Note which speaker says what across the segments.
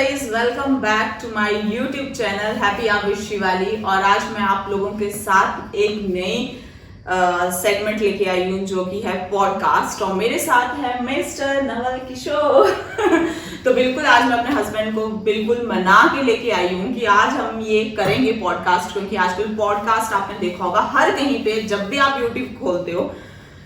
Speaker 1: Guys, welcome back to my YouTube channel happy आविश शिवाली। और आज मैं आप लोगों के साथ एक नई सेगमेंट लेके आई हूँ जो कि है पॉडकास्ट। और मेरे साथ है मिस्टर नवल किशोर। तो बिल्कुल आज मैं अपने हस्बैंड को बिल्कुल मना के लेके आई हूँ कि आज हम ये करेंगे पॉडकास्ट, क्योंकि आजकल पॉडकास्ट आपने देखा होगा हर कहीं पे, जब भी आप यूट्यूब खोलते हो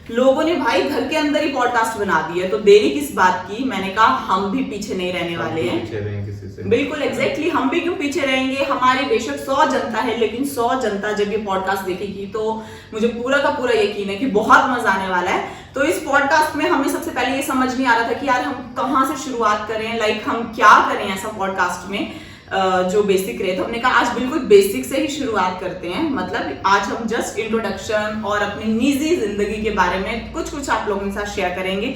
Speaker 1: लोगों ने भाई घर के अंदर ही पॉडकास्ट बना दी है। तो देरी किस बात की, मैंने कहा हम भी पीछे नहीं रहने वाले हैं। बिल्कुल एग्जैक्टली, हम भी क्यों पीछे रहेंगे। हमारी बेशक 100 जनता है, लेकिन 100 जनता जब ये पॉडकास्ट देखेगी तो मुझे पूरा का पूरा यकीन है कि बहुत मजा आने वाला है। तो इस पॉडकास्ट में हमें सबसे पहले ये समझ नहीं आ रहा था कि यार हम कहाँ से शुरुआत करें, लाइक हम क्या करें ऐसा पॉडकास्ट में जो बेसिक रहे। तो हमने कहा आज बिल्कुल बेसिक से ही शुरुआत करते हैं। मतलब आज हम जस्ट इंट्रोडक्शन और अपनी निजी जिंदगी के बारे में कुछ आप लोगों के साथ शेयर करेंगे।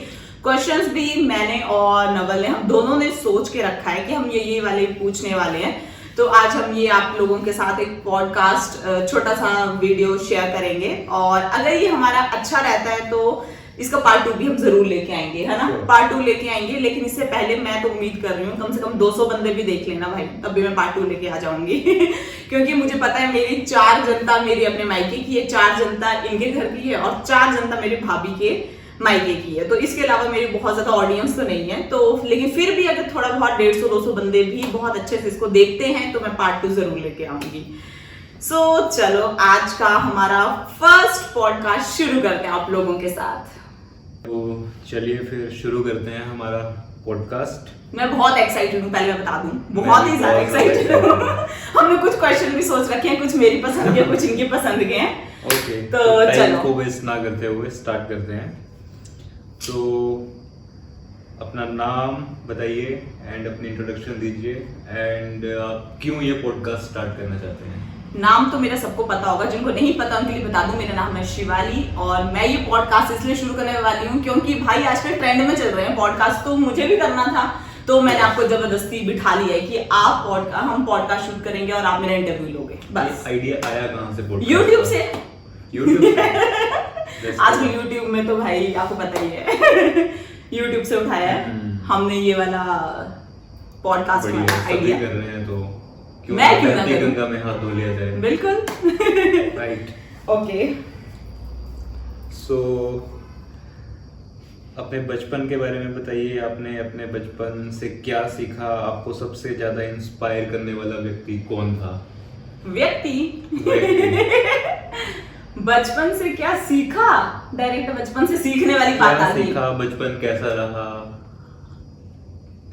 Speaker 1: क्वेश्चंस भी मैंने और नवल ने, हम दोनों ने सोच के रखा है कि हम ये वाले पूछने वाले हैं। तो आज हम ये आप लोगों के साथ एक पॉडकास्ट छोटा सा वीडियो शेयर करेंगे। और अगर ये हमारा अच्छा रहता है तो इसका पार्ट 2 भी हम जरूर लेके आएंगे, है ना। पार्ट 2 लेके आएंगे, लेकिन इससे पहले मैं तो उम्मीद कर रही हूँ कम से कम 200 बंदे भी देख लेना भाई, तब भी मैं पार्ट 2 लेके आ जाऊंगी। क्योंकि मुझे पता है मेरी 4 जनता मेरी अपने मायके की है, 4 जनता इनके घर की है और 4 जनता मेरी भाभी के मायके की है। तो इसके अलावा मेरी बहुत ज्यादा ऑडियंस तो नहीं है। तो लेकिन फिर भी अगर थोड़ा बहुत 150-200 बंदे भी बहुत अच्छे से इसको देखते हैं तो मैं पार्ट 2 जरूर लेके आऊंगी। सो चलो आज का हमारा फर्स्ट पॉडकास्ट शुरू करते हैं आप लोगों के साथ।
Speaker 2: तो चलिए फिर शुरू करते हैं हमारा पॉडकास्ट।
Speaker 1: मैं बहुत एक्साइटेड हूँ, पहले मैं बता दूं, बहुत ही ज्यादा एक्साइटेड हूँ। हमने कुछ क्वेश्चन भी सोच रखे हैं, कुछ मेरी पसंद के, कुछ इनकी पसंद के हैं।
Speaker 2: ओके,
Speaker 1: तो
Speaker 2: टाइम को वेस्ट ना करते हुए स्टार्ट करते हैं। तो अपना नाम बताइए एंड अपनी इंट्रोडक्शन दीजिए एंड आप क्यों ये पॉडकास्ट स्टार्ट करना चाहते हैं।
Speaker 1: नाम तो मेरा सबको पता होगा, जिनको नहीं पता उनके लिए बता दूं, मेरा नाम है शिवाली। और मैं ये पॉडकास्ट इसलिए शुरू करने वाली हूँ क्योंकि भाई आजकल ट्रेंड में चल रहे हैं पॉडकास्ट, तो मुझे भी करना था। तो मैंने आपको जबरदस्ती बिठा लिया है कि हम पॉडकास्ट शूट करेंगे और आप मेरा इंटरव्यू लोगे। बस
Speaker 2: आइडिया आया कहाँ से?
Speaker 1: यूट्यूब से।
Speaker 2: यूट्यूब
Speaker 1: आजकल यूट्यूब में तो भाई आपको पता ही है। यूट्यूब से उठाया है हमने ये वाला पॉडकास्ट आइडिया।
Speaker 2: कर रहे हैं तो
Speaker 1: मैं क्यों ना करूं?
Speaker 2: गंगा में हाथ धो लिया जाए।
Speaker 1: बिल्कुल
Speaker 2: राइट।
Speaker 1: ओके।
Speaker 2: सो अपने बचपन के बारे में बताइए। आपने अपने बचपन से क्या सीखा? आपको सबसे ज्यादा इंस्पायर करने वाला व्यक्ति कौन था?
Speaker 1: व्यक्ति बचपन से क्या सीखा? डायरेक्ट बचपन से सीखने वाली बात आ गई।
Speaker 2: सीखा, बचपन कैसा रहा,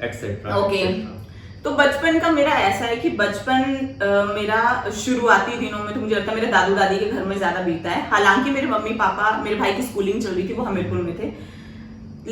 Speaker 2: एक्सेट्रा।
Speaker 1: ओके, तो बचपन का मेरा ऐसा है कि बचपन मेरा शुरुआती दिनों में तो मुझे लगता है मेरे दादू दादी के घर में ज्यादा बीता है। हालांकि मेरे मम्मी पापा, मेरे भाई की स्कूलिंग चल रही थी, वो हमीरपुर में थे,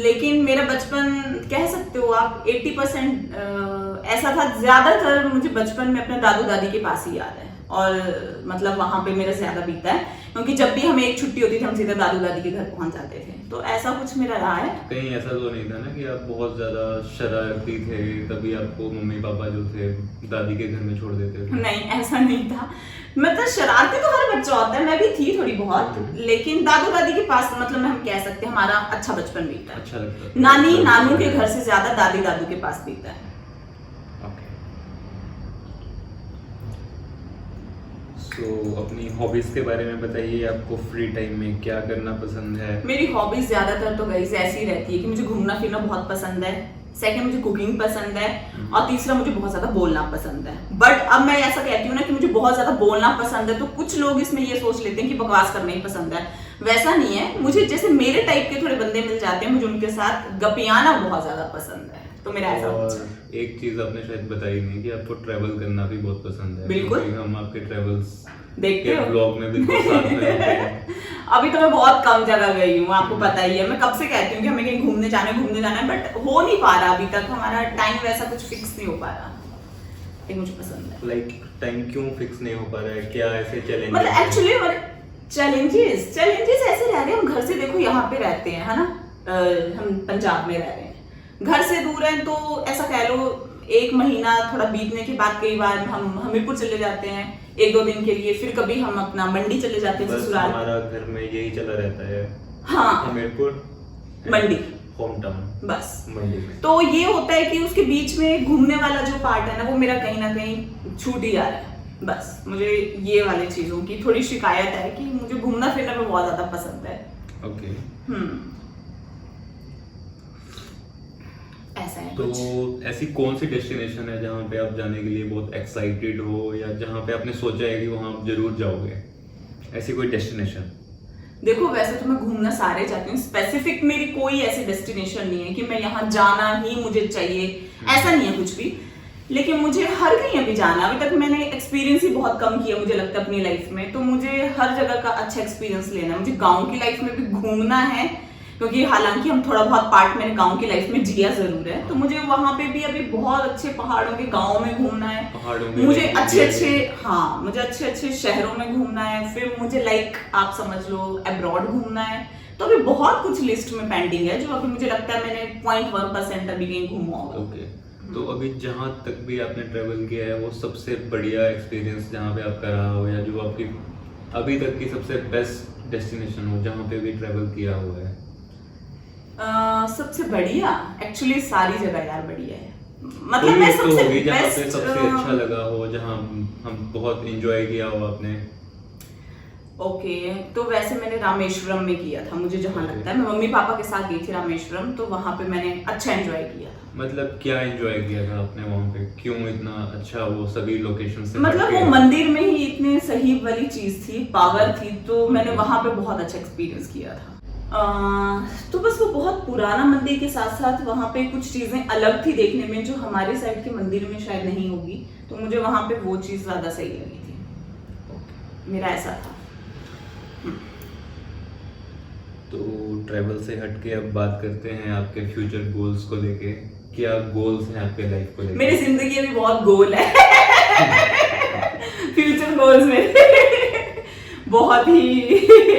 Speaker 1: लेकिन मेरा बचपन कह सकते हो आप 80% ऐसा था। ज्यादातर मुझे बचपन में अपने दादू दादी के पास ही याद है और मतलब वहां पे मेरा ज्यादा बीता है, क्योंकि जब भी हमें एक छुट्टी होती थी हम सीधा दादू दादी के घर पहुंच जाते थे। तो ऐसा कुछ मेरा रहा है।
Speaker 2: कहीं ऐसा तो नहीं था ना कि आप बहुत ज्यादा शरारती थे तभी आपको मम्मी पापा जो थे दादी के घर में छोड़ देते थे?
Speaker 1: नहीं, ऐसा नहीं था। मतलब शरारती तो हर बच्चा होता है, मैं भी थी थोड़ी बहुत, लेकिन दादू दादी के पास मतलब हम कह सकते हैं हमारा अच्छा बचपन बीता है।
Speaker 2: अच्छा लगता है।
Speaker 1: नानी नानू के घर से ज्यादा दादी दादू के पास बीता है।
Speaker 2: तो अपनी हॉबीज के बारे में बताइए। आपको फ्री टाइम में क्या करना पसंद है?
Speaker 1: मेरी हॉबीज ज्यादातर तो गाइस ऐसी रहती है कि मुझे घूमना फिरना बहुत पसंद है, सेकंड मुझे कुकिंग पसंद है, और तीसरा मुझे बहुत ज्यादा बोलना पसंद है। बट अब मैं ऐसा कहती हूँ ना कि मुझे बहुत ज्यादा बोलना पसंद है, तो कुछ लोग इसमें ये सोच लेते हैं कि बकवास करना ही पसंद है। वैसा नहीं है, मुझे जैसे मेरे टाइप के थोड़े बंदे मिल जाते हैं, मुझे उनके साथ गपियाना बहुत ज्यादा पसंद है। तो मेरा ऐसा
Speaker 2: और एक चीज आपने शायद बताई नहीं कि आपको ट्रैवल करना भी बहुत पसंद है।
Speaker 1: बिल्कुल,
Speaker 2: हम आपके ट्रैवल्स
Speaker 1: देखते हो
Speaker 2: ब्लॉग में बिल्कुल साथ में रहते हैं।
Speaker 1: अभी तो मैं बहुत कम जगह गई हूँ, आपको पता ही है। मैं कब से कहती हूँ कि हमें कहीं घूमने जाना है, बट हो नहीं पा रहा अभी तक। हमारा टाइम वैसा कुछ फिक्स नहीं हो पा रहा। ये मुझे पसंद है।
Speaker 2: लाइक टाइम क्यों फिक्स नहीं हो पा रहा है? क्या ऐसे चैलेंजेस?
Speaker 1: मतलब एक्चुअली चैलेंजेस ऐसे रह रहे हैं। हम घर से देखो यहाँ पे रहते हैं, है ना, हम पंजाब में रह रहे हैं, घर से दूर है, तो ऐसा कह लो 1 महीना थोड़ा बीतने के बाद कई बार हम हमीरपुर चले जाते हैं 1-2 दिन के लिए, फिर कभी हम अपना मंडी चले जाते हैं ससुराल।
Speaker 2: हमारा घर में यही चला रहता है।
Speaker 1: हाँ,
Speaker 2: हमीरपुर
Speaker 1: मंडी।
Speaker 2: होम टाउन
Speaker 1: बस।
Speaker 2: मंडी में।
Speaker 1: तो ये होता है कि उसके बीच में घूमने वाला जो पार्ट है ना वो मेरा कहीं ना कहीं छूट ही जा रहा है। बस मुझे ये वाली चीजों की थोड़ी शिकायत है कि मुझे घूमना फिरना में बहुत ज्यादा पसंद है।
Speaker 2: ओके।
Speaker 1: ऐसा है
Speaker 2: तो
Speaker 1: कुछ।
Speaker 2: ऐसी कौन सी डेस्टिनेशन है जहाँ पे आप जाने के लिए बहुत एक्साइटेड हो, या जहाँ पे आपने सोचा है कि वहाँ आप जरूर जाओगे, ऐसी कोई डेस्टिनेशन?
Speaker 1: देखो वैसे तो मैं घूमना सारे चाहती हूँ, स्पेसिफिक मेरी कोई ऐसी डेस्टिनेशन नहीं है कि मैं यहाँ जाना ही मुझे चाहिए, ऐसा नहीं है कुछ भी। लेकिन मुझे हर कहीं अभी जाना, अभी तक मैंने एक्सपीरियंस ही बहुत कम किया मुझे लगता है अपनी लाइफ में, तो मुझे हर जगह का अच्छा एक्सपीरियंस लेना है। मुझे गाँव की लाइफ में भी घूमना है, क्योंकि हालांकि हम थोड़ा बहुत पार्ट मैंने गांव की लाइफ में जिया जरूर है, तो मुझे वहां पे भी अभी बहुत अच्छे पहाड़ों के गांव में घूमना है। मुझे अच्छे अच्छे शहरों में घूमना है, फिर मुझे आप समझ लो अब्रॉड घूमना है। तो अभी बहुत कुछ लिस्ट में पेंडिंग है, जो अभी मुझे लगता है मैंने 0.1% अभी कहीं घूमा होगा।
Speaker 2: ओके। तो अभी जहाँ तक भी आपने ट्रेवल किया है, वो सबसे बढ़िया एक्सपीरियंस जहाँ पे आपका रहा हो, या जो आपकी अभी तक की सबसे बेस्ट डेस्टिनेशन हो जहाँ पे भी ट्रेवल किया हुआ है?
Speaker 1: सबसे बढ़िया एक्चुअली सारी जगह यार बढ़िया है, मतलब
Speaker 2: कोई
Speaker 1: मैं
Speaker 2: तो
Speaker 1: सबसे
Speaker 2: होगी जहाँ पे
Speaker 1: बेस्ट
Speaker 2: सबसे अच्छा लगा हो, जहाँ हम बहुत एंजॉय किया हो आपने।
Speaker 1: ओके तो वैसे मैंने रामेश्वरम में किया था, मुझे जहाँ लगता है, मैं मम्मी पापा के साथ गई थी रामेश्वरम, तो वहाँ पे मैंने अच्छा एंजॉय किया था।
Speaker 2: मतलब क्या एंजॉय किया था आपने वहाँ पे, क्यों इतना अच्छा वो सभी लोकेशन से?
Speaker 1: मतलब वो मंदिर में ही इतने सही वाली चीज थी, पावर थी, तो मैंने वहाँ पे बहुत अच्छा एक्सपीरियंस किया था। तो बस वो बहुत पुराना मंदिर के साथ साथ वहाँ पे कुछ चीजें अलग थी देखने में, जो हमारे साइड के मंदिर में शायद नहीं होगी, तो मुझे वहाँ पे वो चीज ज्यादा सही लगी थी। मेरा ऐसा था।
Speaker 2: तो ट्रैवल से हट के अब बात करते हैं आपके फ्यूचर गोल्स को लेके। क्या गोल्स हैं आपके लाइफ को लेके?
Speaker 1: मेरी जिंदगी अभी बहुत गोल है। फ्यूचर गोल्स मेरे बहुत ही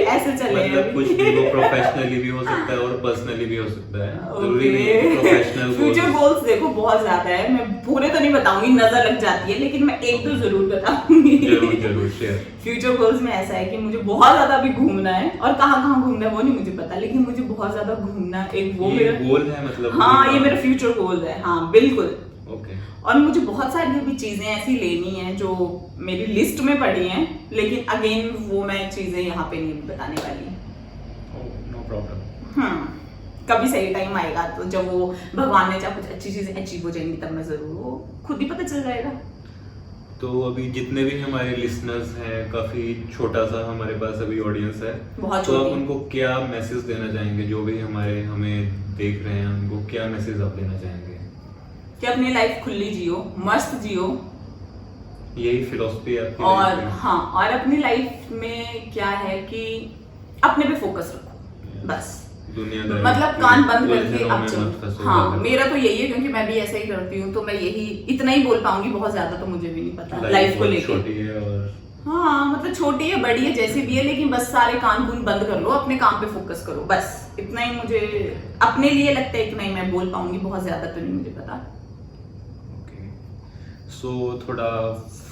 Speaker 1: ऐसे चले हैं
Speaker 2: मतलब
Speaker 1: अभी।
Speaker 2: कुछ भी, वो प्रोफेशनली भी हो सकता है और पर्सनली भी हो सकता है, जरूरी नहीं है कि प्रोफेशनल
Speaker 1: फ्यूचर गोल्स देखो बहुत ज्यादा है, मैं पूरे तो नहीं बताऊंगी, नजर लग जाती है, लेकिन मैं एक तो जरूर बताऊंगी।
Speaker 2: जरूर जरूर शेयर।
Speaker 1: फ्यूचर गोल्स में ऐसा है कि मुझे बहुत ज्यादा अभी घूमना है, और कहाँ कहाँ घूमना है वो नहीं मुझे पता, लेकिन मुझे बहुत ज्यादा घूमना है, एक वो मेरा
Speaker 2: गोल है मतलब।
Speaker 1: हाँ ये मेरा फ्यूचर गोल है, हाँ बिल्कुल।
Speaker 2: ओके।
Speaker 1: और मुझे बहुत सारी भी चीजें ऐसी लेनी है जो मेरी लिस्ट में पड़ी हैं, लेकिन अगेन वो मैं चीजें यहाँ पे नहीं बताने वाली।
Speaker 2: No problem.
Speaker 1: कभी सही टाइम आएगा तो जब वो भगवान ने चाहे कुछ अच्छी चीजें अचीव हो जाएंगी, तब मैं जरूर वो खुद ही पता चल जाएगा।
Speaker 2: तो अभी जितने भी हमारे लिसनर्स हैं, काफी छोटा सा हमारे पास अभी ऑडियंस है,
Speaker 1: बहुत
Speaker 2: तो आप
Speaker 1: छोटी।
Speaker 2: उनको क्या मैसेज देना चाहेंगे? जो भी हमें देख रहे हैं, उनको क्या मैसेज आप देना चाहेंगे?
Speaker 1: कि अपनी लाइफ खुली जियो, मस्त जियो,
Speaker 2: यही फिलॉसफी है आपकी
Speaker 1: और
Speaker 2: लाइफ में?
Speaker 1: हाँ, और अपनी लाइफ में क्या है कि अपने पे फोकस रखो बस।
Speaker 2: दुनियादारी
Speaker 1: मतलब कान बंद करके
Speaker 2: उलझनों
Speaker 1: अब
Speaker 2: में
Speaker 1: चलो।
Speaker 2: मत फंसो
Speaker 1: हाँ
Speaker 2: ज्यादा।
Speaker 1: मेरा तो यही है, क्योंकि मैं भी ऐसा ही करती हूँ, तो मैं यही इतना ही बोल पाऊंगी, बहुत ज्यादा तो मुझे भी नहीं पता लाइफ को
Speaker 2: बहुत
Speaker 1: लेके।
Speaker 2: छोटी है और
Speaker 1: हाँ मतलब छोटी है बड़ी है जैसी भी है, लेकिन बस सारे कान कून बंद कर लो, अपने काम पे फोकस करो, बस इतना ही मुझे अपने लिए लगता है, इतना ही मैं बोल पाऊंगी, बहुत ज्यादा तो नहीं मुझे पता।
Speaker 2: सो थोड़ा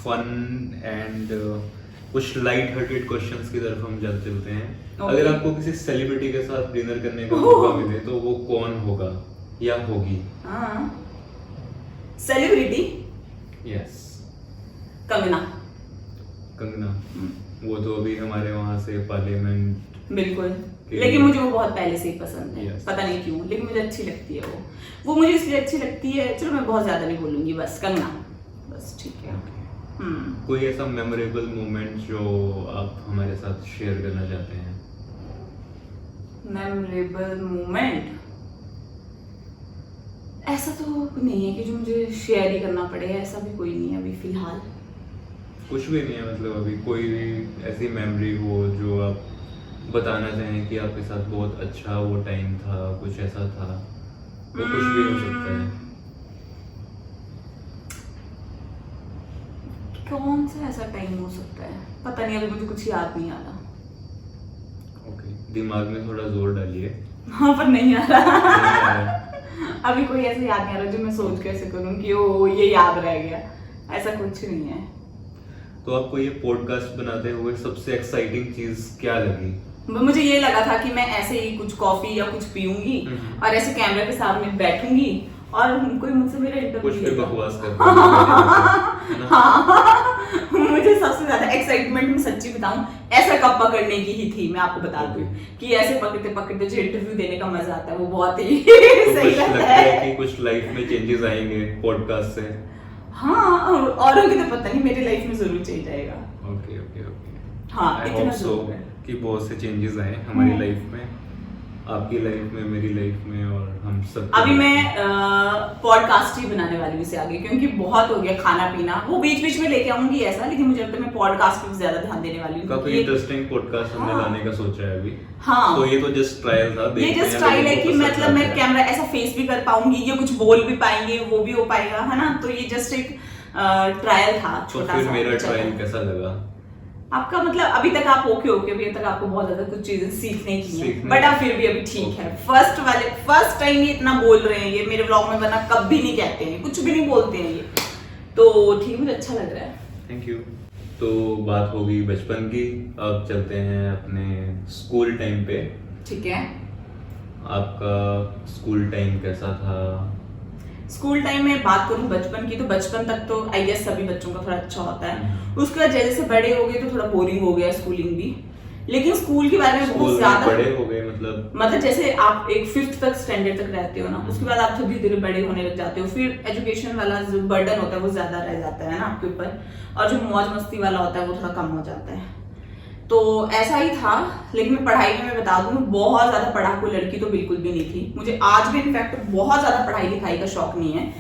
Speaker 2: फन एंड कुछ लाइट हार्टेड क्वेश्चंस की तरफ हम चलते हैं। अगर आपको किसी सेलिब्रिटी के साथ डिनर करने का मौका मिले तो वो कौन होगा या होगी?
Speaker 1: सेलिब्रिटी?
Speaker 2: यस।
Speaker 1: कंगना।
Speaker 2: कंगना। वो तो अभी हमारे वहां से पार्लियामेंट।
Speaker 1: बिल्कुल, लेकिन मुझे वो बहुत पहले से ही पसंद है।
Speaker 2: Yes.
Speaker 1: पता नहीं क्यों, लेकिन मुझे अच्छी लगती है वो मुझे इसलिए अच्छी लगती है, चलो मैं बहुत ज्यादा नहीं बोलूंगी, बस कंगना, बस ठीक है।
Speaker 2: कोई ऐसा मेमोरेबल मोमेंट जो आप हमारे साथ शेयर करना चाहते हैं?
Speaker 1: मेमोरेबल मोमेंट ऐसा तो नहीं है कि जो मुझे शेयर ही करना पड़े, ऐसा भी कोई नहीं है अभी फिलहाल।
Speaker 2: कुछ भी नहीं है, मतलब अभी कोई भी ऐसी मेमोरी हो जो आप बताना चाहें कि आपके साथ बहुत अच्छा वो टाइम था, कुछ ऐसा था, वो कुछ भी हो सकता है।
Speaker 1: कौन सा ऐसा टाइम हो सकता है, पता नहीं, अभी मुझे कुछ याद नहीं आ रहा।
Speaker 2: ओके, दिमाग में थोड़ा जोर डालिए।
Speaker 1: हाँ पर नहीं आ रहा।
Speaker 2: नहीं आ रहा।
Speaker 1: अभी कोई ऐसे याद नहीं आ रहा जो मैं सोच कैसे करूं कि ओ ये याद रह गया, ऐसा कुछ नहीं है।
Speaker 2: तो आपको ये पॉडकास्ट बनाते हुए सबसे एक्साइटिंग चीज क्या लगी?
Speaker 1: मुझे ये लगा था कि मैं ऐसे ही कुछ कॉफी या कुछ पीऊंगी और ऐसे कैमरे के सामने बैठूंगी और कोई मुझसे मेरा
Speaker 2: कुछ भी
Speaker 1: इंटरव्यू
Speaker 2: बकवास करते हैं।
Speaker 1: हाँ मुझे सबसे ज्यादा एक्साइटमेंट में सच्ची बताऊं ऐसा कप पकड़ने की ही थी। मैं आपको बता दूं कि ऐसे पकड़ते पकड़ते जो इंटरव्यू देने का मजा आता है वो बहुत ही
Speaker 2: तो
Speaker 1: सही
Speaker 2: कुछ
Speaker 1: लगता
Speaker 2: लगता
Speaker 1: है।
Speaker 2: है कि कुछ लाइफ में चेंजेस आएंगे पॉडकास्ट से।
Speaker 1: हाँ औरों की तो पता नहीं, मेरी लाइफ में जरूर चेंज आएगा।
Speaker 2: Okay okay okay.
Speaker 1: हाँ
Speaker 2: आई
Speaker 1: इतना
Speaker 2: होप सो
Speaker 1: जरूर है।
Speaker 2: कि बहुत से चेंजेस आए हमारी लाइफ में, आपकी लाइफ में, मेरी लाइफ में और हम सब।
Speaker 1: अभी मैं पॉडकास्ट ही बनाने वाली हूँ इससे आगे, क्योंकि बहुत हो गया खाना पीना। वो बीच बीच में लेके आऊंगी ऐसा, लेकिन मुझे लगता है मैं पॉडकास्ट पे ज्यादा ध्यान देने वाली हूँ।
Speaker 2: काफी इंटरेस्टिंग पॉडकास्ट हमने लाने का सोचा है अभी।
Speaker 1: हाँ
Speaker 2: तो ये तो जस्ट ट्रायल था।
Speaker 1: ये जस्ट ट्रायल है कि मतलब मैं कैमरा ऐसा फेस भी कर पाऊंगी, ये कुछ बोल भी पाएंगे, वो भी हो पाएगा, है ना। तो ये जस्ट एक ट्रायल था छोटा सा।
Speaker 2: फिर मेरा ट्रायल कैसा लगा
Speaker 1: आपका? मतलब अभी तक आप ओके अभी तक आपको बहुत ज्यादा कुछ चीजें सीखने की हैं, बट आप फिर भी अभी ठीक है। फर्स्ट टाइम ये इतना बोल रहे हैं ये मेरे व्लॉग में, वरना कभी नहीं कहते हैं, कुछ भी नहीं बोलते हैं ये, तो ठीक, मुझे अच्छा लग रहा है।
Speaker 2: Thank you. तो बात होगी बचपन की, अब चलते हैं अपने स्कूल टाइम पे।
Speaker 1: ठीक है।
Speaker 2: आपका स्कूल टाइम कैसा था?
Speaker 1: स्कूल टाइम में बात करूं बचपन की, तो बचपन तक तो आई गेस सभी बच्चों का थोड़ा अच्छा होता है। उसके बाद जैसे बड़े हो गए तो थोड़ा बोरिंग हो गया स्कूलिंग भी। लेकिन स्कूल के बारे में बहुत ज्यादा
Speaker 2: बड़े हो गए मतलब
Speaker 1: जैसे आप एक 5th तक स्टैंडर्ड तक रहते हो ना, उसके बाद आप धीरे धीरे बड़े होने लग जाते हो, फिर एजुकेशन वाला जो बर्डन होता है वो ज्यादा रह जाता है ना आपके ऊपर, और जो मौज मस्ती वाला होता है वो थोड़ा कम हो जाता है। तो ऐसा ही था। लेकिन मैं पढ़ाई में, मैं बता दूं, बहुत ज्यादा पढ़ाकू लड़की तो बिल्कुल भी नहीं थी। मुझे आज भी इनफैक्ट बहुत ज्यादा पढ़ाई लिखाई का शौक नहीं है,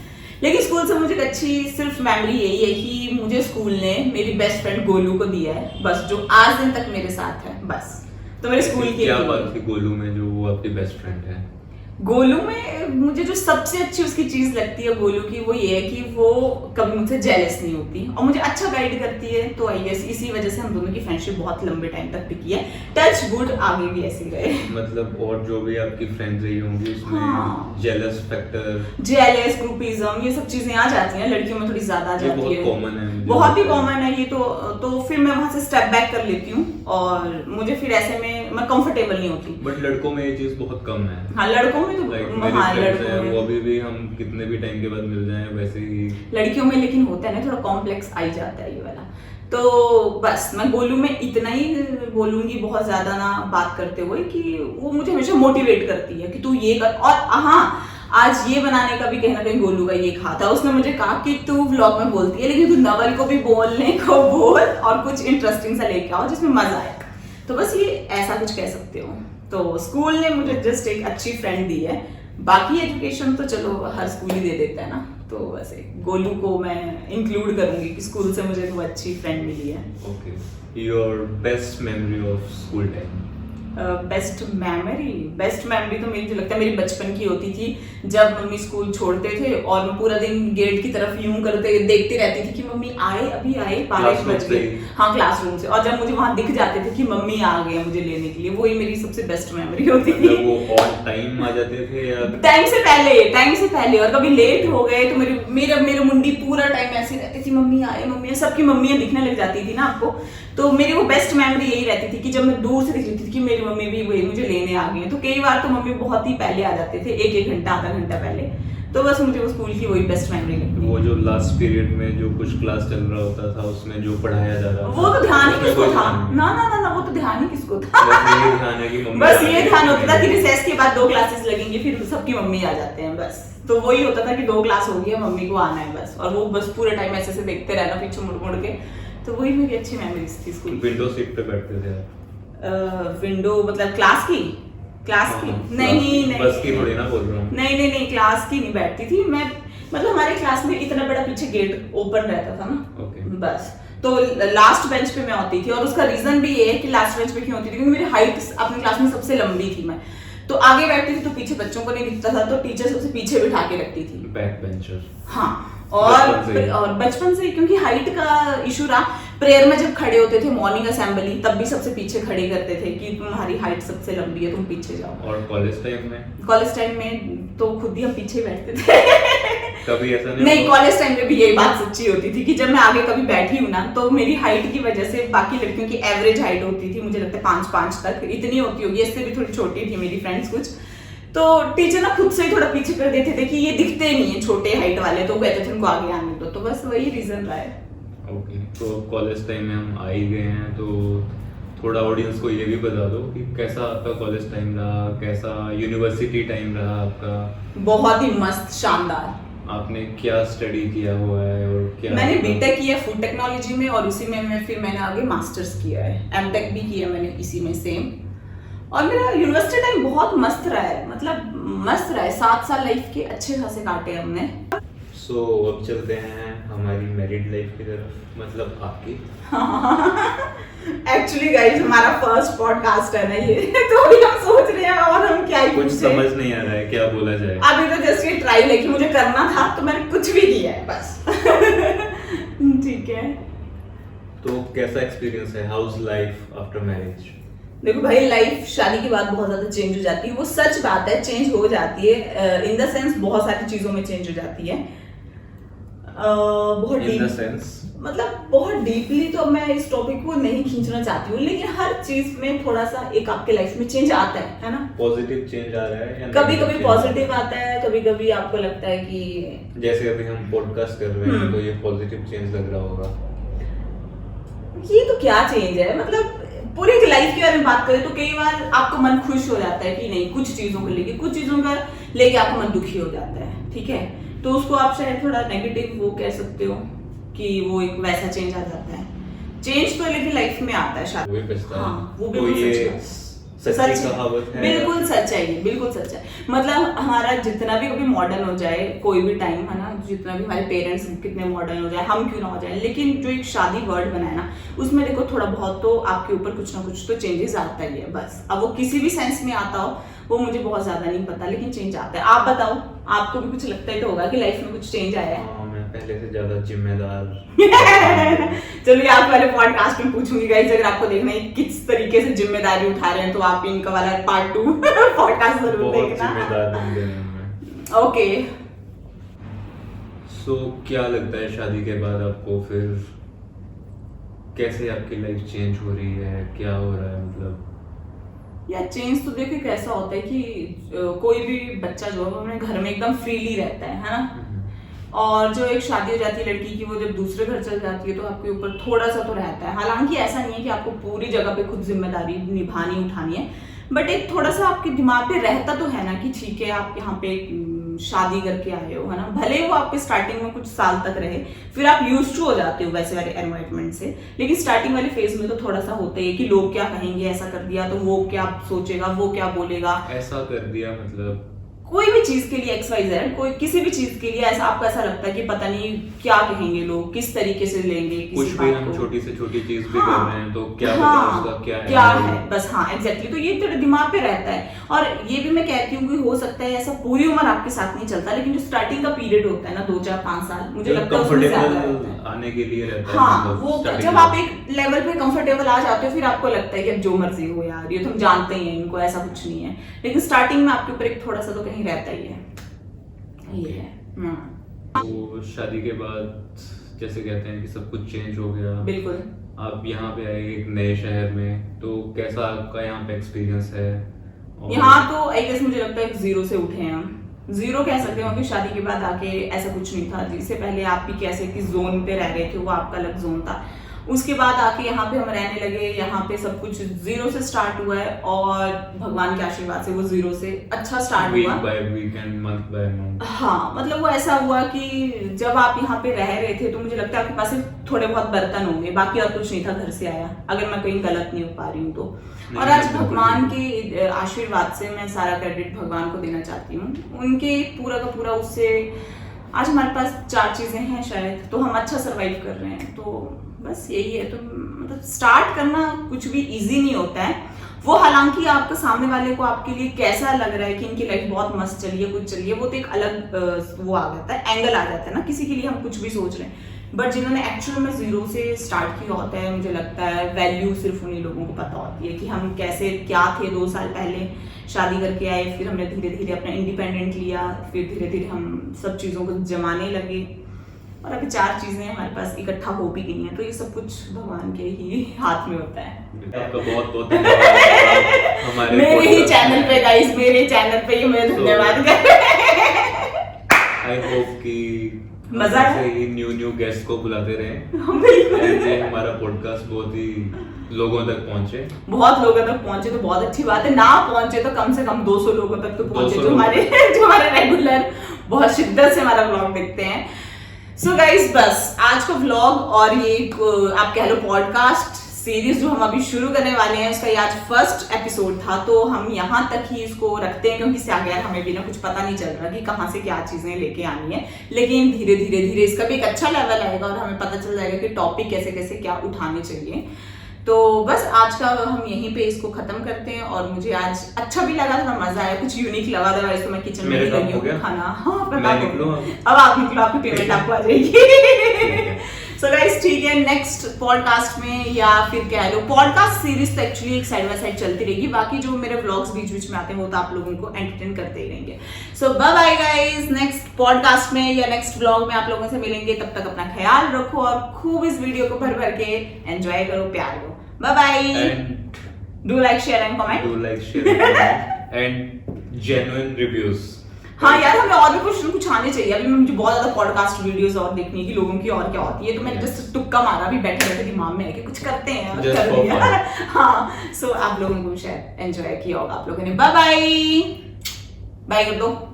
Speaker 1: लेकिन स्कूल से मुझे एक अच्छी सिर्फ मेमोरी यही है कि मुझे स्कूल ने मेरी बेस्ट फ्रेंड गोलू को दिया है, बस, जो आज दिन तक मेरे साथ है, बस। तो मेरे स्कूल की
Speaker 2: क्या बात थी गोलू में जो वो आपकी बेस्ट फ्रेंड है?
Speaker 1: गोलू में मुझे जो सबसे अच्छी उसकी चीज लगती है गोलू की, वो ये है कि वो कभी मुझसे जेलस नहीं होती और मुझे अच्छा गाइड करती है। तो आई गेस इसी वजह से हम दोनों की फ्रेंडशिप बहुत लंबे टाइम तक टिकी है। टच वुड, आगे भी ऐसे रहे।
Speaker 2: मतलब और जो भी आपकी फ्रेंड्स रही होंगी उसमें जेलस फैक्टर,
Speaker 1: जेलस, ग्रुपिज्म, ये सब चीजें आ जाती हैं लड़कियों में, थोड़ी ज्यादा आ जाती है।
Speaker 2: बहुत कॉमन है,
Speaker 1: बहुत ही कॉमन है ये तो फिर मैं वहां से स्टेप बैक कर लेती हूँ और मुझे फिर ऐसे में मैं कंफर्टेबल नहीं होती।
Speaker 2: बट लड़कों में ये चीज बहुत कम है।
Speaker 1: हाँ लड़कों में तो
Speaker 2: वो अभी भी हम कितने भी टाइम के बाद मिल जाएं वैसे ही।
Speaker 1: लड़कियों में लेकिन होता है ना, थोड़ा कॉम्प्लेक्स आ जाता है ये वाला। तो बस मैं गोलू में इतना ही बोलूंगी, बहुत ज्यादा ना बात करते हुए, कि वो मुझे हमेशा मोटिवेट करती है कि तू ये कर। और हाँ, आज ये बनाने का भी कहीं ना कहीं गोलू का ये खा था। उसने मुझे कहा कि तू व्लॉग में बोलती है लेकिन तू नवल को भी बोलने को बोल और कुछ इंटरेस्टिंग सा लेके आओ जिसमें मजा आए। तो बस ये ऐसा कुछ कह सकते हो। तो स्कूल ने मुझे जस्ट एक अच्छी फ्रेंड दी है, बाकी एजुकेशन तो चलो हर स्कूल ही दे देता है ना। तो वैसे गोलू को मैं इंक्लूड करूंगी कि स्कूल से मुझे वो अच्छी फ्रेंड मिली है।
Speaker 2: Okay, your best memory of school time?
Speaker 1: Best memory तो मुझे लगता है मेरी बचपन की होती थी, जब मम्मी स्कूल छोड़ते थे और मैं पूरा दिन गेट की तरफ यूं करते देखती रहती थी कि मम्मी आए, अभी आए, 5 बज गए। हाँ, क्लासरूम से। और जब मुझे वहां दिख जाते थे कि मम्मी आ गए मुझे लेने के लिए, वही मेरी सबसे बेस्ट मेमोरी होती थी।
Speaker 2: वो ऑन टाइम आ जाते थे या
Speaker 1: टाइम से पहले और कभी लेट हो गए तो मेरी मुंडी पूरा टाइम ऐसी रहती थी, मम्मी आए, सबकी मम्मियां दिखने लग जाती थी ना आपको। तो मेरी वो बेस्ट मेमोरी यही रहती थी कि जब मैं दूर से दिख लेती थी कि मेरी मम्मी भी वही मुझे लेने आ गई हैं। तो कई बार तो मम्मी बहुत ही पहले आ जाते थे, एक घंटा आधा घंटा पहले। तो बस मुझे वो स्कूल की वही बेस्ट मेमोरी लगती है।
Speaker 2: वो जो लास्ट पीरियड में जो कुछ क्लास चल रहा होता था उसमें जो पढ़ाया जा रहा था,
Speaker 1: वो तो ध्यान ही किसको था? ना, वो तो ध्यान ही किसको था? बस ये ध्यान होता था कि रिसेस के बाद 2 क्लासेस लगेंगे, फिर सबकी मम्मी आ जाते हैं, बस। तो वही होता था कि 2 क्लास हो गई, मम्मी को आना है बस। और वो बस पूरे टाइम ऐसे देखते रहना पीछे मुड़ के। तो वही मेरी अच्छी मेमोरीज थी स्कूल।
Speaker 2: विंडो सीट पे बैठते थे?
Speaker 1: विंडो मतलब क्लास की? नहीं,
Speaker 2: बस की थोड़ी ना बोल रहा हूँ।
Speaker 1: नहीं, क्लास की नहीं बैठती थी मैं। मतलब हमारे क्लास में इतना बड़ा पीछे गेट ओपन रहता था ना।
Speaker 2: Okay.
Speaker 1: बस तो लास्ट बेंच पे मैं होती थी, और उसका रीजन भी ये है कि लास्ट बेंच पे क्यों होती थी, क्योंकि मेरी हाइट अपनी क्लास में सबसे लंबी थी मैं। तो आगे बैठती थी तो पीछे बच्चों को नहीं दिखता था, तो टीचर सबसे पीछे बिठा के रखती थी।
Speaker 2: Back bencher.
Speaker 1: हाँ, और बचपन से क्योंकि हाइट का इशू रहा। प्रेयर में जब खड़े होते थे मॉर्निंग असेंबली, तब भी सबसे पीछे खड़े करते थे कि तुम्हारी हाइट सबसे लंबी है, तुम पीछे जाओ।
Speaker 2: और कॉलेज टाइम में
Speaker 1: तो खुद ही हम पीछे बैठते थे।
Speaker 2: कभी ऐसा नहीं
Speaker 1: नहीं,
Speaker 2: हुआ?
Speaker 1: कॉलेज टाइम में भी यही बात सच्ची होती थी कि जब मैं आगे कभी बैठी हूँ ना, तो मेरी हाइट की वजह से बाकी लड़कियों की एवरेज हाइट होती थी, मुझे लगता है 5'5" तक इतनी होती होगी, इससे भी थोड़ी छोटी थी मेरी फ्रेंड्स कुछ। तो टीचर ना खुद से ही थोड़ा पीछे कर देते थे कि ये दिखते नहीं है छोटे हाइट वाले, तो कहते थे उनको आगे आने दो। तो बस वही रीजन रहा है।
Speaker 2: ओके, तो कॉलेज टाइम में हम आ ही गए हैं, तो थोड़ा ऑडियंस को ये भी बता दो कि कैसा आपका कॉलेज टाइम रहा, कैसा यूनिवर्सिटी टाइम रहा आपका,
Speaker 1: बहुत ही मस्त, शानदार।
Speaker 2: आपने क्या स्टडी किया हुआ है और क्या
Speaker 1: मैंने बीटेक किया फूड टेक्नोलॉजी में, और उसी में मैंने आगे मास्टर्स किया है, एमटेक भी किया मैंने इसी में सेम। और मेरा यूनिवर्सिटी टाइम बहुत मस्त रहा है, मतलब मस्त रहा है। 7 साल लाइफ के अच्छे खासे काटे हमने।
Speaker 2: सो अब चलते हैं हमारी मैरिड लाइफ की तरफ, मतलब आपकी।
Speaker 1: एक्चुअली गाइस हमारा फर्स्ट पॉडकास्ट है ना ये, तो अभी हम सोच रहे हैं और हम क्या ही
Speaker 2: कुछ
Speaker 1: पूछे।
Speaker 2: समझ नहीं आ रहा है क्या बोला जाए।
Speaker 1: अभी तो जस्ट ये ट्राई है कि मुझे करना था, तो मैंने कुछ भी किया है बस। ठीक है।
Speaker 2: तो कैसा एक्सपीरियंस है, हाउस लाइफ आफ्टर मैरिज?
Speaker 1: देखो भाई, लाइफ शादी के बाद बहुत ज्यादा चेंज हो जाती है, वो सच बात है, चेंज हो जाती है। इन द सेंस बहुत सारी चीजों में चेंज हो जाती है। बहुत
Speaker 2: इन द
Speaker 1: डीप,
Speaker 2: सेंस
Speaker 1: मतलब बहुत डीपली तो मैं इस टॉपिक को नहीं खींचना चाहती हूँ, लेकिन हर चीज में थोड़ा सा एक आपके लाइफ में चेंज आता है ना।
Speaker 2: पॉजिटिव चेंज आ रहा है या
Speaker 1: कभी
Speaker 2: negative
Speaker 1: कभी
Speaker 2: change?
Speaker 1: पॉजिटिव आता है, कभी कभी आपको लगता है कि
Speaker 2: जैसे अभी हम पॉडकास्ट कर रहे हैं, तो ये पॉजिटिव चेंज लग रहा होगा।
Speaker 1: ये तो क्या चेंज है, मतलब पूरी लाइफ के बारे में बात करें तो कई बार आपका मन खुश हो जाता है कि नहीं, कुछ चीजों को लेके, कुछ चीजों का लेके आपका मन दुखी हो जाता है, ठीक है। तो उसको आप शायद थोड़ा नेगेटिव वो कह सकते हो कि वो एक वैसा चेंज आ जाता है। चेंज तो लेकिन लाइफ में आता है शायद।
Speaker 2: वही बचता है।
Speaker 1: हाँ, वो
Speaker 2: तो
Speaker 1: बिल्कुल
Speaker 2: ये
Speaker 1: सच है।
Speaker 2: सच्ची
Speaker 1: सच है।
Speaker 2: कहावत है।
Speaker 1: बिल्कुल सच है, ये बिल्कुल सच है। मतलब हमारा जितना भी कभी मॉडर्न हो जाए कोई भी टाइम, है ना, जितना भी हमारे पेरेंट्स कितने मॉडर्न हो जाए, हम क्यों ना हो जाए, लेकिन जो एक शादी वर्ड बना है ना, उसमें देखो थोड़ा बहुत तो आपके ऊपर कुछ ना कुछ तो चेंजेस आता ही है बस। अब वो किसी भी सेंस में आता हो, वो मुझे बहुत ज्यादा नहीं पता, लेकिन चेंज आता है। आप बताओ, आपको भी कुछ लगता ही तो होगा कि लाइफ में कुछ चेंज आया है।
Speaker 2: हाँ, मैं पहले से ज्यादा जिम्मेदार।
Speaker 1: चलिए, आप पहले पॉडकास्ट में पूछूंगी गाइस, अगर आपको देखना है किस तरीके से जिम्मेदारी उठा रहे हैं, तो आप इनका वाला पार्ट 2 पॉडकास्ट जरूर
Speaker 2: बहुत
Speaker 1: देखना।
Speaker 2: जिम्मेदार बन गए हैं मैं।
Speaker 1: ओके।
Speaker 2: सो क्या लगता है शादी के बाद आपको, फिर कैसे आपकी लाइफ चेंज हो रही है, क्या हो रहा है, मतलब?
Speaker 1: या चेंज तो देखिए कैसा होता है कि कोई भी बच्चा जो है वो अपने घर में एकदम फ्रीली रहता है ना। और जो एक शादी हो जाती है लड़की की, वो जब दूसरे घर चल जाती है तो आपके ऊपर थोड़ा सा तो रहता है। हालांकि ऐसा नहीं है कि आपको पूरी जगह पे खुद जिम्मेदारी निभानी उठानी है, बट एक थोड़ा सा आपके दिमाग पे रहता तो है ना कि ठीक है, आप यहाँ पे शादी करके आए हो, है ना। भले वो आपके स्टार्टिंग में कुछ साल तक रहे, फिर आप यूज्ड टू हो जाते हो वैसे वाले एनवायरनमेंट से, लेकिन स्टार्टिंग वाले फेज में तो थोड़ा सा होता है कि लोग क्या कहेंगे, ऐसा कर दिया तो वो क्या सोचेगा, वो क्या बोलेगा,
Speaker 2: ऐसा कर दिया, मतलब
Speaker 1: कोई भी चीज के लिए XYZ, कोई किसी भी चीज के लिए ऐसा आपको ऐसा लगता है कि पता नहीं क्या कहेंगे लोग, किस तरीके से लेंगे
Speaker 2: कुछ
Speaker 1: किसी
Speaker 2: भी
Speaker 1: बात
Speaker 2: हम
Speaker 1: को।
Speaker 2: छोटी से छोटी चीज भी
Speaker 1: हाँ,
Speaker 2: कर रहे हैं तो क्या
Speaker 1: हाँ,
Speaker 2: पता उसका क्या
Speaker 1: है बस। हाँ, एग्जैक्टली। तो ये तेरे दिमाग पे रहता है। और ये भी मैं कहती हूँ कि हो सकता है ऐसा पूरी उम्र आपके साथ नहीं चलता, लेकिन जो स्टार्टिंग का पीरियड होता है ना, 2 4 5 साल, मुझे लगता है उसमें ज्यादा रहता है।
Speaker 2: कंफर्टेबल आने के लिए रहता है,
Speaker 1: हाँ,
Speaker 2: मतलब
Speaker 1: वो
Speaker 2: starting
Speaker 1: जब
Speaker 2: में।
Speaker 1: आप एक लेवल पे कंफर्टेबल आ जाते हो, फिर आपको लगता है कि अब जो मर्जी हो यार, ये तुम जानते ही हैं इनको, ऐसा कुछ नहीं है। लेकिन स्टार्टिंग में आपके ऊपर एक थोड़ा सा तो कहीं रहता ही है। ये है।
Speaker 2: तो शादी के बाद जैसे कहते हैं कि सब कुछ चेंज हो गया,
Speaker 1: बिल्कुल।
Speaker 2: आप यहाँ पे आए एक नए शहर में, तो कैसा आपका यहाँ पे एक्सपीरियंस है?
Speaker 1: यहाँ तो आई गेस मुझे लगता है जीरो से उठे हैं हम। जीरो कह सकते हो कि शादी के बाद आके ऐसा कुछ नहीं था। जिससे पहले आप भी कैसे कि जोन पे रह रहे थे, वो आपका अलग जोन था। उसके बाद आके यहाँ पे हम रहने लगे, यहाँ पे सब कुछ जीरो से स्टार्ट हुआ है, और भगवान के आशीर्वाद से वो जीरो से अच्छा स्टार्ट
Speaker 2: वीक
Speaker 1: हुआ।
Speaker 2: By week and month by month.
Speaker 1: हाँ, मतलब वो ऐसा हुआ कि जब आप यहाँ पे रह रहे थे तो मुझे लगता है आपके पास सिर्फ थोड़े बहुत बर्तन होंगे, बाकी और कुछ नहीं था घर से आया, अगर मैं कहीं गलत नहीं हो पा रही हूँ तो। और आज भगवान के आशीर्वाद से मैं सारा क्रेडिट भगवान को देना चाहती हूँ। उनके पूरा का पूरा उससे आज हमारे पास 4 चीजें हैं शायद, तो हम अच्छा सरवाइव कर रहे हैं। तो बस यही है। तो मतलब स्टार्ट करना कुछ भी इजी नहीं होता है। वो हालांकि आपका सामने वाले को आपके लिए कैसा लग रहा है कि इनकी लाइफ बहुत मस्त चलिए कुछ चलिए, वो तो एक अलग वो आ जाता है, एंगल आ जाता है ना किसी के लिए हम कुछ भी सोच रहे हैं। बट जिन्होंने एक्चुअल में जीरो से स्टार्ट किया होता है, मुझे लगता है वैल्यू सिर्फ उन्हीं लोगों को पता होती है कि हम कैसे क्या थे 2 साल पहले शादी करके आए, फिर हमने धीरे धीरे अपना इंडिपेंडेंट लिया, फिर धीरे धीरे हम सब चीज़ों को जमाने लगे और अभी 4 चीज़ें हमारे पास इकट्ठा हो भी गई हैं। तो ये सब कुछ भगवान के ही हाथ में होता है।
Speaker 2: आपका बहुत बहुत धन्यवाद हमारे
Speaker 1: मेरे ही चैनल पे गाइस, मेरे चैनल पे ही मैं धन्यवाद कर
Speaker 2: आई होप कि
Speaker 1: मजा है।
Speaker 2: ऐसे ही न्यू गेस्ट को बुलाते रहे
Speaker 1: बिल्कुल।
Speaker 2: and ये हमारा पॉडकास्ट बहुत ही लोगों तक पहुंचे।
Speaker 1: बहुत लोगों तक पहुंचे तो बहुत अच्छी बात है, ना पहुंचे तो कम से कम 200 लोगों तक तो पहुंचे
Speaker 2: 200
Speaker 1: जो हमारे रेगुलर बहुत शिद्दत से हमारा व्लॉग देखते हैं। सो गाइस बस आज का व्लॉग और ये आप कह लो पॉडकास्ट सीरीज जो हम अभी शुरू करने वाले हैं उसका ये आज फर्स्ट एपिसोड था, तो हम यहाँ तक ही इसको रखते हैं क्योंकि इससे आगे हमें भी ना कुछ पता नहीं चल रहा कि कहाँ से क्या चीजें लेके आनी है। लेकिन धीरे धीरे इसका भी एक अच्छा लेवल आएगा और हमें पता चल जाएगा कि टॉपिक कैसे कैसे क्या उठाने चाहिए। तो बस आज का हम यहीं पे इसको खत्म करते हैं और मुझे आज अच्छा भी लगा, थोड़ा मजा आया, कुछ यूनिक लगा था। वैसे तो मैं किचन में ही लगी हूँ खाना। हाँ अब आप निकलो, आपकी पेमेंट आपको आ जाएगी। सो गाइस ठीक है, नेक्स्ट पॉडकास्ट में या फिर कह लो पॉडकास्ट सीरीज तो एक्चुअली एक साइड बाय साइड चलती रहेगी, बाकी जो मेरे व्लॉग्स बीच बीच में आते हैं वो तो आप लोगों को एंटरटेन करते ही रहेंगे। So bye bye guys, next podcast में या नेक्स्ट व्लॉग में आप लोगों से मिलेंगे। तब तक अपना ख्याल रखो और खूब इस वीडियो को भर भर के एंजॉय करो, प्यार दो। Bye bye, do like share and comment
Speaker 2: and genuine reviews.
Speaker 1: हाँ यार हमें और भी कुछ आने चाहिए। अभी मुझे बहुत ज्यादा पॉडकास्ट वीडियोस और देखनी है कि लोगों की और क्या होती है, तो मैंने जस्ट तुक्का मारा भी बैठे बैठे दिमाग में है कि कुछ करते हैं और कर दिया। हाँ सो आप लोगों को शायद एंजॉय किया होगा आप लोगों ने। बाय बाय, बाय कर दो।